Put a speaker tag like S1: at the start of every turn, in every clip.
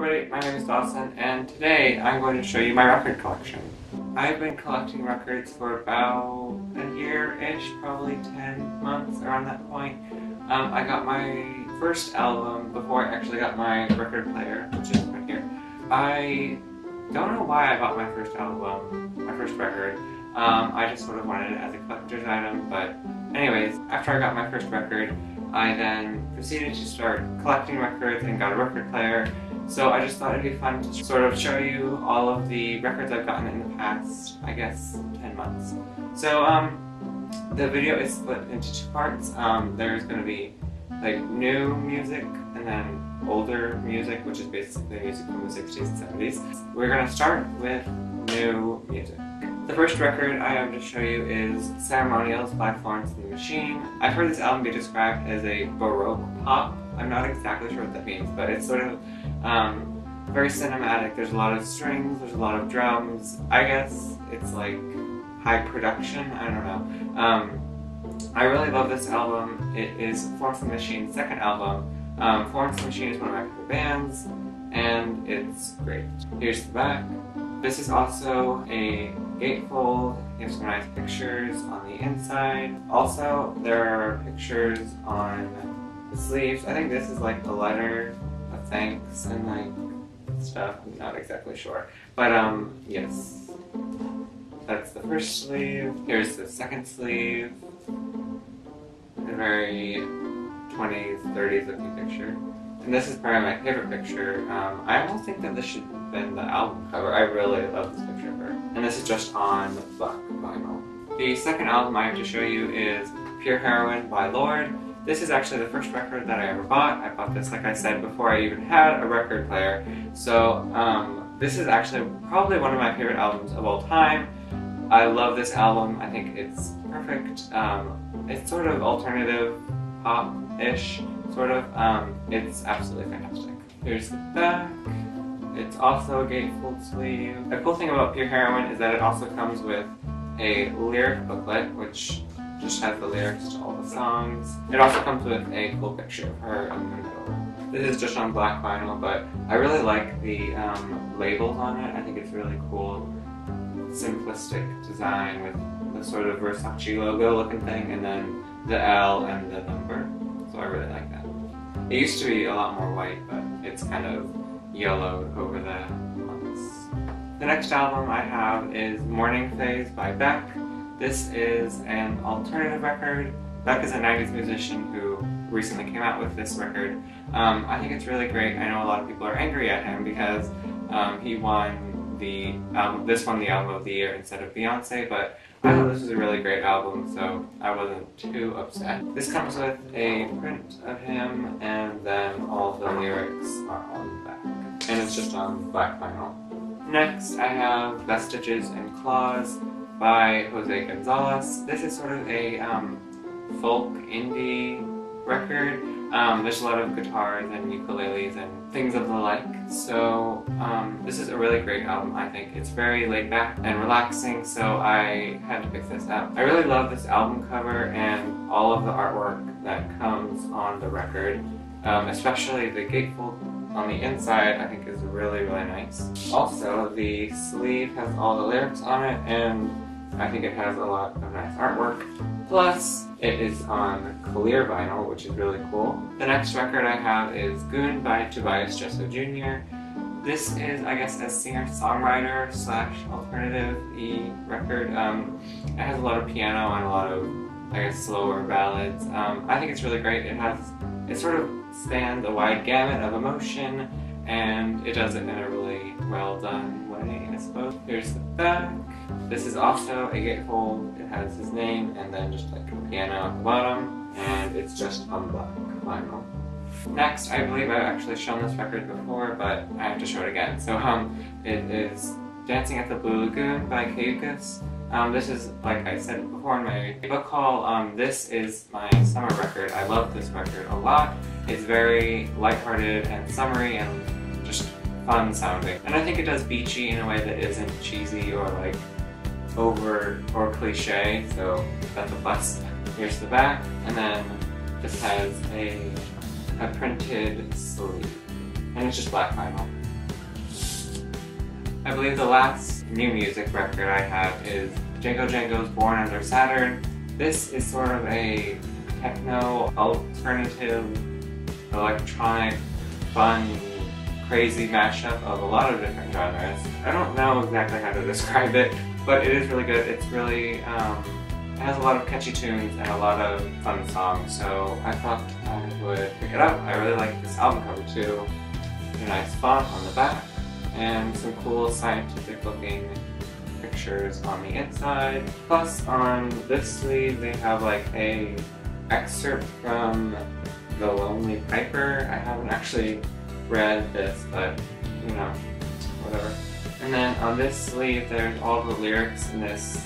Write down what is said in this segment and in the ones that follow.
S1: everybody, my name is Dawson, and today I'm going to show you my record collection. I've been collecting records for about a year-ish, probably 10 months around that point. I got my first album before I actually got my record player, which is right here. I don't know why I bought my first album, my first record. I just sort of wanted it as a collector's item, but anyways, after I got my first record, I then proceeded to start collecting records and got a record player. So I just thought it'd be fun to sort of show you all of the records I've gotten in the past, I guess, 10 months. So the video is split into two parts. There's going to be like new music and then older music, which is basically music from the 60s and 70s. We're going to start with new music. The first record I have to show you is Ceremonials by Florence and the Machine. I've heard this album be described as a Baroque pop. I'm not exactly sure what that means, but it's sort of very cinematic. There's a lot of strings, there's a lot of drums. I guess it's like high production, I don't know. I really love this album. It is Florence and the Machine's second album. Florence and the Machine is one of my favorite bands, and it's great. Here's the back. This is also a gatefold. You have some nice pictures on the inside. Also, there are pictures on the sleeves. I think this is like a letter of thanks and like stuff. I'm not exactly sure. But yes. That's the first sleeve. Here's the second sleeve. A very 20s, 30s looking picture. And this is probably my favorite picture. I almost think that this should have been the album cover. I really love this picture of her. And this is just on black vinyl. The second album I have to show you is Pure Heroine by Lorde. This is actually the first record that I ever bought. I bought this, like I said, before I even had a record player. So this is actually probably one of my favorite albums of all time. I love this album. I think it's perfect. It's sort of alternative pop-ish. Sort of. It's absolutely fantastic. Here's the back. It's also a gatefold sleeve. The cool thing about Pure Heroine is that it also comes with a lyric booklet, which just has the lyrics to all the songs. It also comes with a cool picture of her in the middle. This is just on black vinyl, but I really like the labels on it. I think it's really cool, simplistic design with the sort of Versace logo looking thing, and then the L and the number. So I really like that. It used to be a lot more white, but it's kind of yellowed over the months. The next album I have is Morning Phase by Beck. This is an alternative record. Beck is a 90s musician who recently came out with this record. I think it's really great. I know a lot of people are angry at him because he won the this won the album of the year instead of Beyonce, but I thought this was a really great album, so I wasn't too upset. This comes with a print of him, and then all of the lyrics are on the back. And it's just on black vinyl. Next, I have Vestiges and Claws by Jose Gonzalez. This is sort of a folk indie record. There's a lot of guitars and ukuleles and things of the like. So this is a really great album, I think. It's very laid back and relaxing, so I had to pick this up. I really love this album cover and all of the artwork that comes on the record. Especially the gatefold on the inside, I think is really, really nice. Also, the sleeve has all the lyrics on it, and I think it has a lot of nice artwork. Plus, it is on clear vinyl, which is really cool. The next record I have is Goon by Tobias Jesso Jr. This is, I guess, a singer-songwriter slash alternative-y record. It has a lot of piano and a lot of, I guess, slower ballads. I think it's really great. It sort of spans a wide gamut of emotion, and it does it in a really well done way, I suppose. Here's the back. This is also a gatefold. It has his name and then just like a piano at the bottom, and it's just on black vinyl. Next, I believe I've actually shown this record before, but I have to show it again. So it is Dancing at the Blue Lagoon by Cayucas. This is, like I said before in my book haul, this is my summer record. I love this record a lot. It's very lighthearted and summery and just fun sounding. And I think it does beachy in a way that isn't cheesy or like over or cliche, so that's a plus. Here's the back, and then this has a printed sleeve, and it's just black vinyl. I believe the last new music record I have is Django Django's Born Under Saturn. This is sort of a techno, alternative, electronic, fun, crazy mashup of a lot of different genres. I don't know exactly how to describe it, but it is really good. It's really, it has a lot of catchy tunes and a lot of fun songs, so I thought I would pick it up. I really like this album cover too. A nice font on the back, and some cool scientific looking pictures on the inside. Plus on this sleeve they have like a excerpt from The Lonely Piper. I haven't actually read this, but you know, whatever. And then on this sleeve there's all the lyrics in this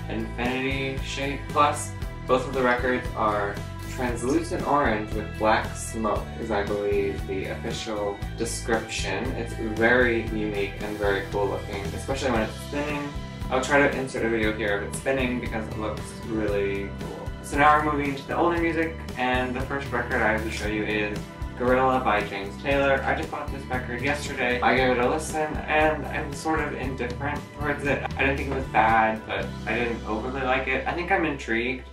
S1: infinity shape. Plus both of the records are translucent orange with black smoke is, I believe, the official description. It's very unique and very cool looking, especially when it's spinning. I'll try to insert a video here of it spinning because it looks really cool. So now we're moving to the older music, and the first record I have to show you is Gorilla by James Taylor. I just bought this record yesterday. I gave it a listen and I'm sort of indifferent towards it. I didn't think it was bad, but I didn't overly like it. I think I'm intrigued.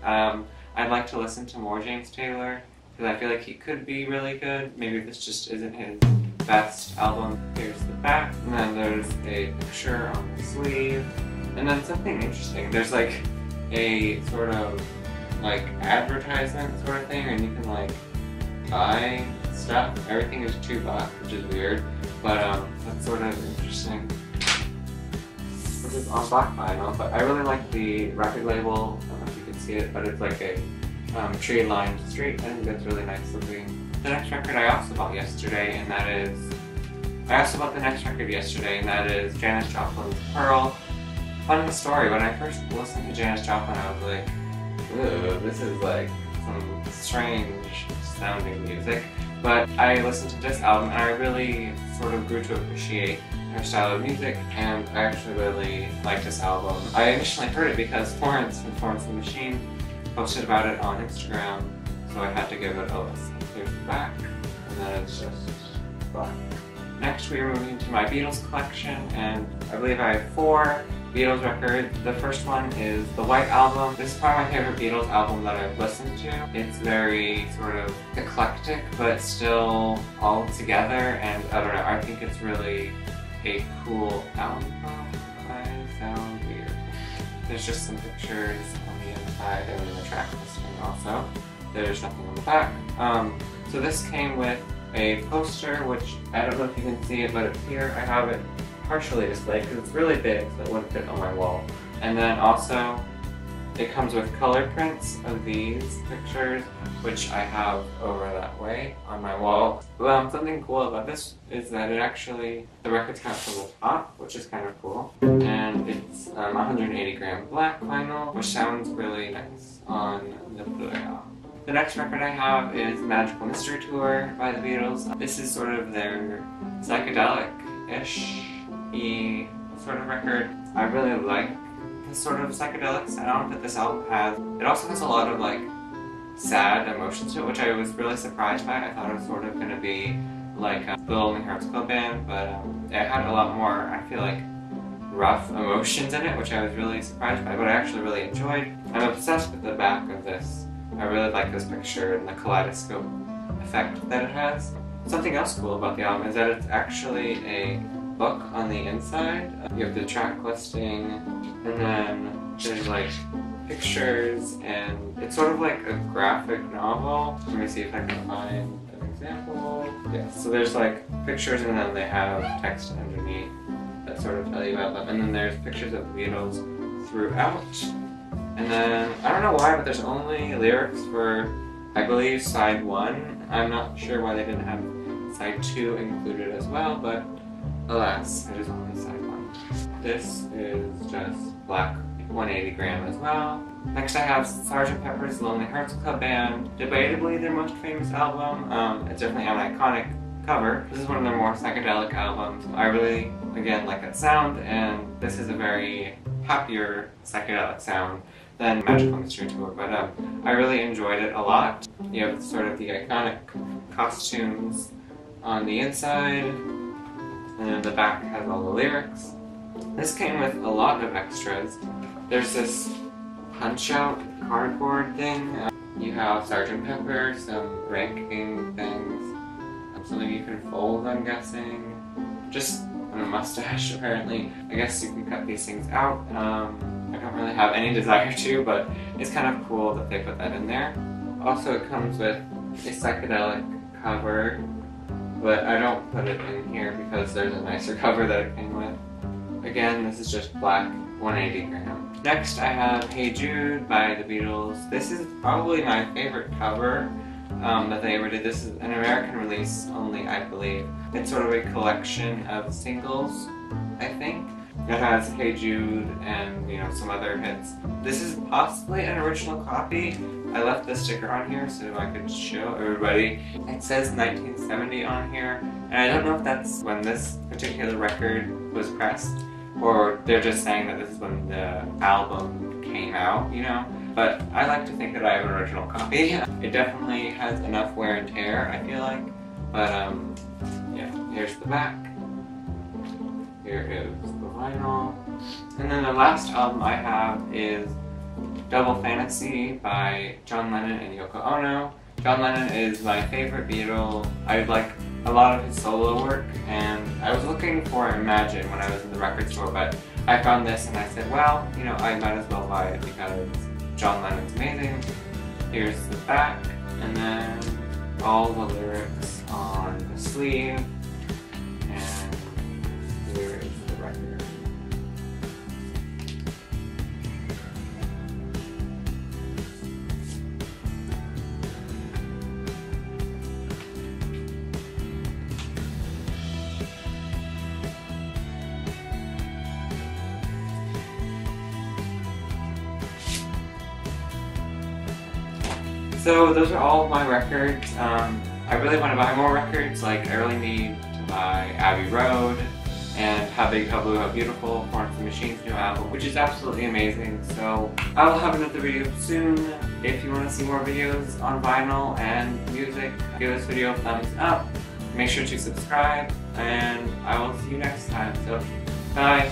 S1: I'd like to listen to more James Taylor because I feel like he could be really good. Maybe this just isn't his best album. Here's the back, and then there's a picture on the sleeve, and then something interesting. There's like a sort of like advertisement sort of thing, and you can like buy stuff. Everything is $2, which is weird, but that's sort of interesting. This is on black vinyl, but I really like the record label. I don't know if you can see it, but it's like a tree-lined street. I think that's really nice looking. The next record I also bought yesterday, and that is... Janis Joplin's Pearl. Fun story, when I first listened to Janis Joplin, I was like, ooh, this is like some strange sounding music. But I listened to this album and I really sort of grew to appreciate her style of music, and I actually really like this album. I initially heard it because Florence from Florence and the Machine posted about it on Instagram, so I had to give it a listen. Here's the back, and then it's just black. Next we are moving to my Beatles collection, and I believe I have 4 Beatles records. The first one is the White Album. This is probably my favorite Beatles album that I've listened to. It's very sort of eclectic, but still all together, and I don't know, I think it's really a cool album. I sound weird. There's just some pictures on the inside and then the track listing also. There's nothing on the back. So this came with a poster, which I don't know if you can see it, but here I have it partially displayed because it's really big, so it wouldn't fit on my wall. And then also it comes with color prints of these pictures, which I have over that way on my wall. Something cool about this is that it actually, the records come from the top, which is kind of cool. And it's 180 gram black vinyl, which sounds really nice on the player. The next record I have is Magical Mystery Tour by the Beatles. This is sort of their psychedelic-ish sort of record. I really like this sort of psychedelic sound that this album has. It also has a lot of like sad emotions to it, which I was really surprised by. I thought it was sort of going to be like the Lonely Hearts Club Band, but it had a lot more, I feel like, rough emotions in it, which I was really surprised by, but I actually really enjoyed. I'm obsessed with the back of this. I really like this picture and the kaleidoscope effect that it has. Something else cool about the album is that it's actually a book on the inside. You have the track listing, and then there's like pictures, and it's sort of like a graphic novel. Let me see if I can find an example. Yeah, so there's like pictures, and then they have text underneath that sort of tell you about them. And then there's pictures of the Beatles throughout. And then, I don't know why, but there's only lyrics for, I believe, side 1. I'm not sure why they didn't have side 2 included as well, but alas, it is only side 1. This is just black 180 gram as well. Next I have Sgt. Pepper's Lonely Hearts Club Band. Debatably their most famous album. It's definitely an iconic cover. This is one of their more psychedelic albums. I really, again, like that sound, and this is a very happier psychedelic sound than Magical Mystery Tour, but I really enjoyed it a lot. You have sort of the iconic costumes on the inside, and then the back has all the lyrics. This came with a lot of extras. There's this punch-out cardboard thing. You have Sgt. Pepper, some ranking things, something you can fold, I'm guessing. Just a mustache, apparently. I guess you can cut these things out. I don't really have any desire to, but it's kind of cool that they put that in there. Also, it comes with a psychedelic cover, but I don't put it in here because there's a nicer cover that it came with. Again, this is just black, 180 gram. Next, I have Hey Jude by the Beatles. This is probably my favorite cover that they ever did. This is an American release only, I believe. It's sort of a collection of singles, I think. It has Hey Jude and, you know, some other hits. This is possibly an original copy. I left the sticker on here so I could show everybody. It says 1970 on here, and I don't know if that's when this particular record was pressed, or they're just saying that this is when the album came out, you know? But I like to think that I have an original copy. It definitely has enough wear and tear, I feel like. But, yeah, here's the back. Here is the vinyl. And then the last album I have is Double Fantasy by John Lennon and Yoko Ono. John Lennon is my favorite Beatle. I like a lot of his solo work, and I was looking for Imagine when I was in the record store, but I found this and I said, well, you know, I might as well buy it because John Lennon's amazing. Here's the back, and then all the lyrics on the sleeve, and here is the record. So those are all of my records. I really want to buy more records, like I really need to buy Abbey Road and How Big, How Blue, How Beautiful, Florence and the Machine's new album, which is absolutely amazing. So I will have another video soon. If you want to see more videos on vinyl and music, give this video a thumbs up. Make sure to subscribe, and I will see you next time. So, bye!